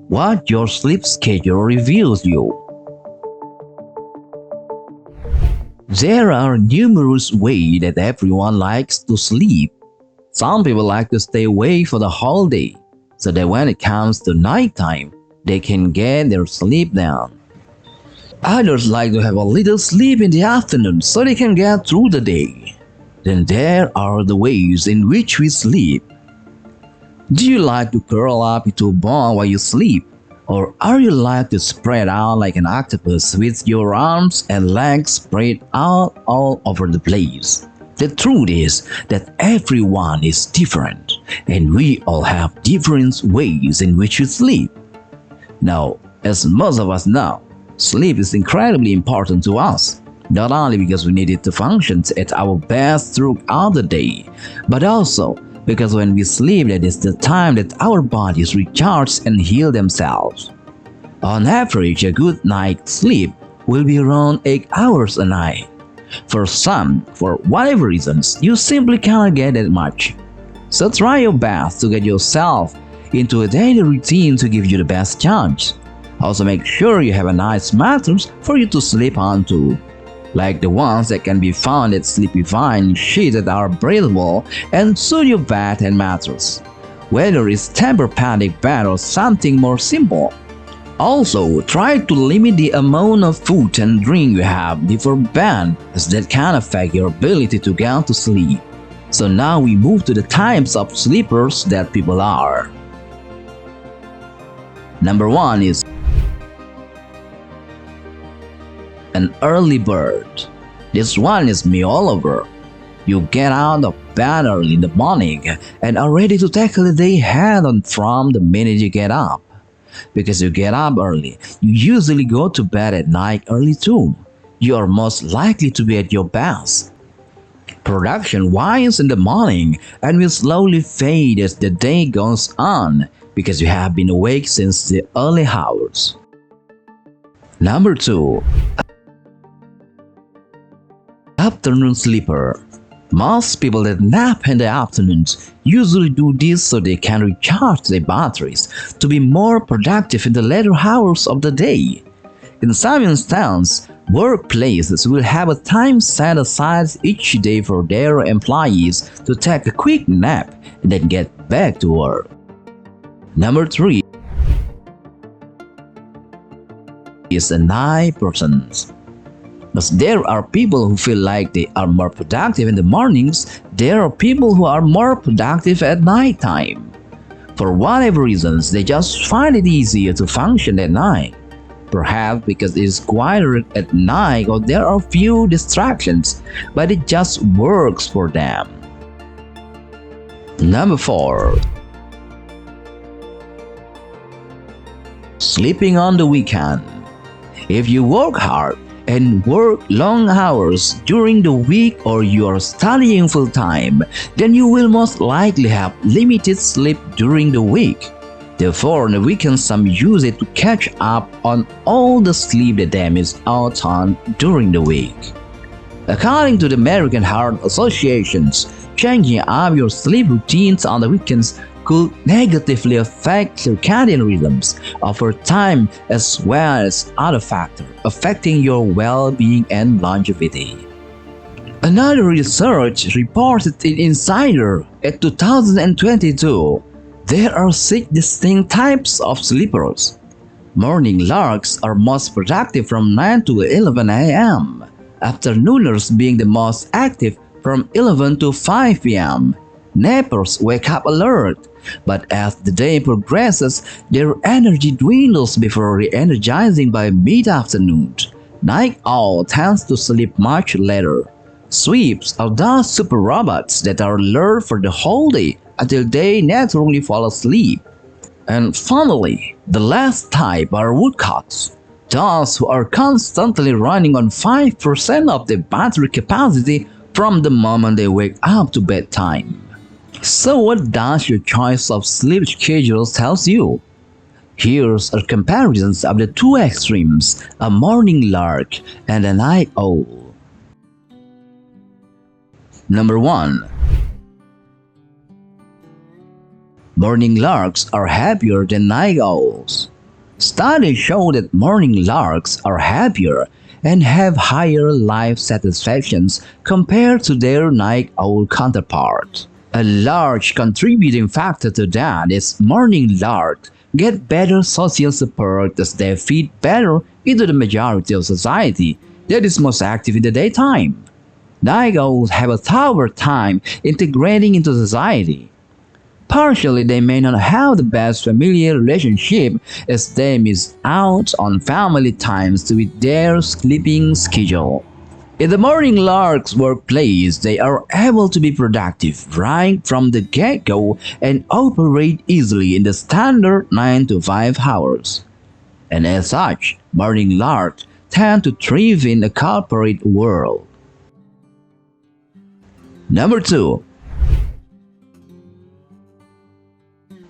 What your sleep schedule reveals you. There are numerous ways that everyone likes to sleep. Some people like to stay awake for the whole day, so that when it comes to nighttime, they can get their sleep down. Others like to have a little sleep in the afternoon so they can get through the day. Then there are the ways in which we sleep. Do you like to curl up into a ball while you sleep? Or are you like to spread out like an octopus with your arms and legs spread out all over the place? The truth is that everyone is different and we all have different ways in which we sleep. Now, as most of us know, sleep is incredibly important to us, not only because we need it to function at our best throughout the day, but also because when we sleep, that is the time that our bodies recharge and heal themselves. On average, a good night's sleep will be around 8 hours a night. For some, for whatever reasons, you simply cannot get that much. So try your best to get yourself into a daily routine to give you the best chance. Also make sure you have a nice mattress for you to sleep on too, like the ones that can be found at Sleepyvine, sheets that are breathable and suit your bed and mattress, whether it's Tempur-Pedic bed or something more simple. Also, try to limit the amount of food and drink you have before bed, as that can affect your ability to get to sleep. So now we move to the types of sleepers that people are. Number 1 is an early bird. This one is me all over. You get out of bed early in the morning and are ready to tackle the day head on from the minute you get up. Because you get up early, you usually go to bed at night early too. You are most likely to be at your best. Production wise in the morning and will slowly fade as the day goes on because you have been awake since the early hours. Number 2. Afternoon sleeper. Most people that nap in the afternoons usually do this so they can recharge their batteries to be more productive in the later hours of the day. In some instances, workplaces will have a time set aside each day for their employees to take a quick nap and then get back to work. Number 3 is a night person. But there are people who feel like they are more productive in the mornings, there are people who are more productive at nighttime. For whatever reasons, they just find it easier to function at night. Perhaps because it is quieter at night or there are few distractions, but it just works for them. Number 4. Sleeping on the weekend. If you work hard and work long hours during the week or you are studying full-time, then you will most likely have limited sleep during the week. Therefore, on the weekends some use it to catch up on all the sleep that they missed out on during the week. According to the American Heart Association, changing up your sleep routines on the weekends could negatively affect circadian rhythms over time as well as other factors affecting your well-being and longevity. Another research reported in Insider in 2022, there are 6 distinct types of sleepers. Morning larks are most productive from 9 to 11 a.m., afternooners being the most active from 11 to 5 p.m. Nappers wake up alert, but as the day progresses, their energy dwindles before re-energizing by mid-afternoon. Night owl tends to sleep much later. Sweeps are those super robots that are alert for the whole day until they naturally fall asleep. And finally, the last type are woodcocks, those who are constantly running on 5% of their battery capacity from the moment they wake up to bedtime. So what does your choice of sleep schedule tells you? Here's a comparison of the two extremes, a morning lark and a night owl. Number 1. Morning larks are happier than night owls. Studies show that morning larks are happier and have higher life satisfactions compared to their night owl counterparts. A large contributing factor to that is morning larks get better social support as they fit better into the majority of society that is most active in the daytime. Night owls have a tougher time integrating into society. Partially, they may not have the best familial relationship as they miss out on family times with their sleeping schedule. In the morning lark's workplace, they are able to be productive right from the get-go and operate easily in the standard 9 to 5 hours. And as such, morning larks tend to thrive in the corporate world. Number 2.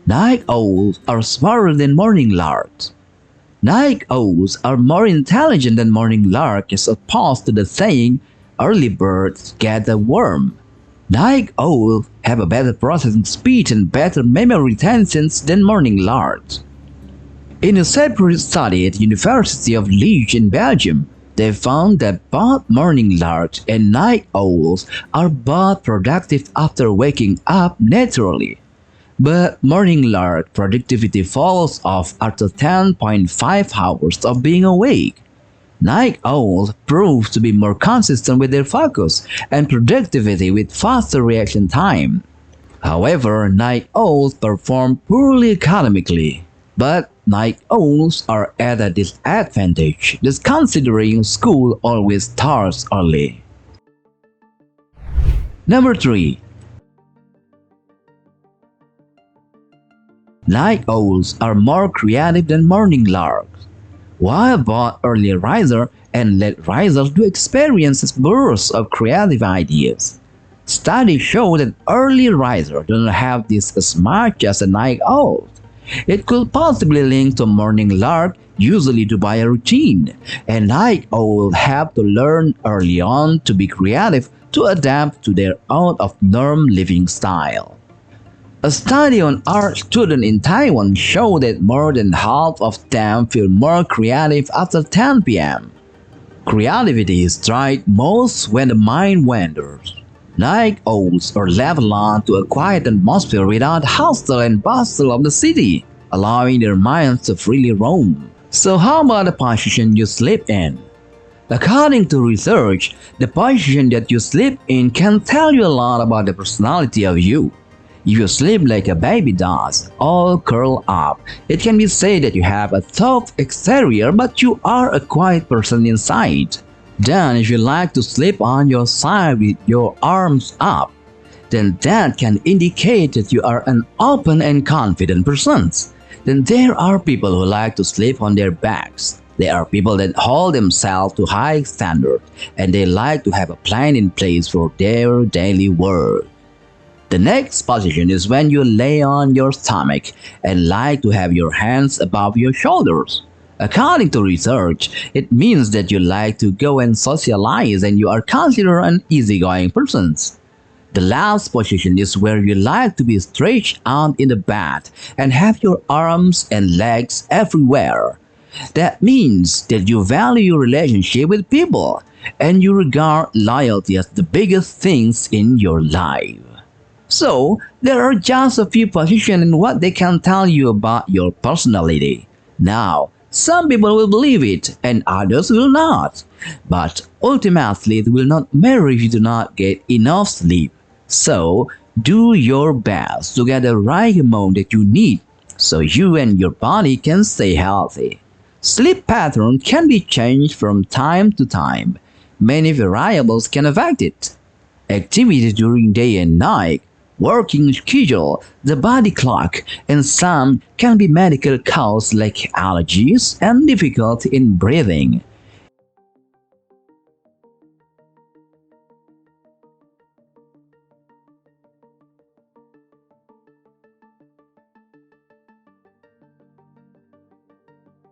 Night owls are smarter than morning larks. Night owls are more intelligent than morning larks as opposed to the saying, early birds get the worm. Night owls have a better processing speed and better memory retentions than morning larks. In a separate study at the University of Liege in Belgium, they found that both morning larks and night owls are both productive after waking up naturally. But morning lark productivity falls off after 10.5 hours of being awake. Night owls prove to be more consistent with their focus and productivity with faster reaction time. However, night owls perform poorly academically. But night owls are at a disadvantage, just considering school always starts early. Number 3. Night owls are more creative than morning larks. While both early risers and late risers do experience bursts of creative ideas, studies show that early risers do not have this as much as a night owl. It could possibly link to morning lark usually do by a routine, and night owl have to learn early on to be creative to adapt to their out-of-norm living style. A study on art students in Taiwan showed that more than half of them feel more creative after 10 p.m. Creativity strikes most when the mind wanders. Night owls are left alone to a quiet atmosphere without hustle and bustle of the city, allowing their minds to freely roam. So how about the position you sleep in? According to research, the position that you sleep in can tell you a lot about the personality of you. If you sleep like a baby does, all curled up, it can be said that you have a tough exterior but you are a quiet person inside. Then if you like to sleep on your side with your arms up, then that can indicate that you are an open and confident person. Then there are people who like to sleep on their backs. There are people that hold themselves to high standards and they like to have a plan in place for their daily work. The next position is when you lay on your stomach and like to have your hands above your shoulders. According to research, it means that you like to go and socialize and you are considered an easygoing person. The last position is where you like to be stretched out in the bed and have your arms and legs everywhere. That means that you value your relationship with people and you regard loyalty as the biggest things in your life. So, there are just a few positions and what they can tell you about your personality. Now, some people will believe it and others will not. But ultimately, it will not matter if you do not get enough sleep. So, do your best to get the right amount that you need so you and your body can stay healthy. Sleep pattern can be changed from time to time. Many variables can affect it. Activities during day and night, working schedule, the body clock, and some can be medical causes like allergies and difficulty in breathing.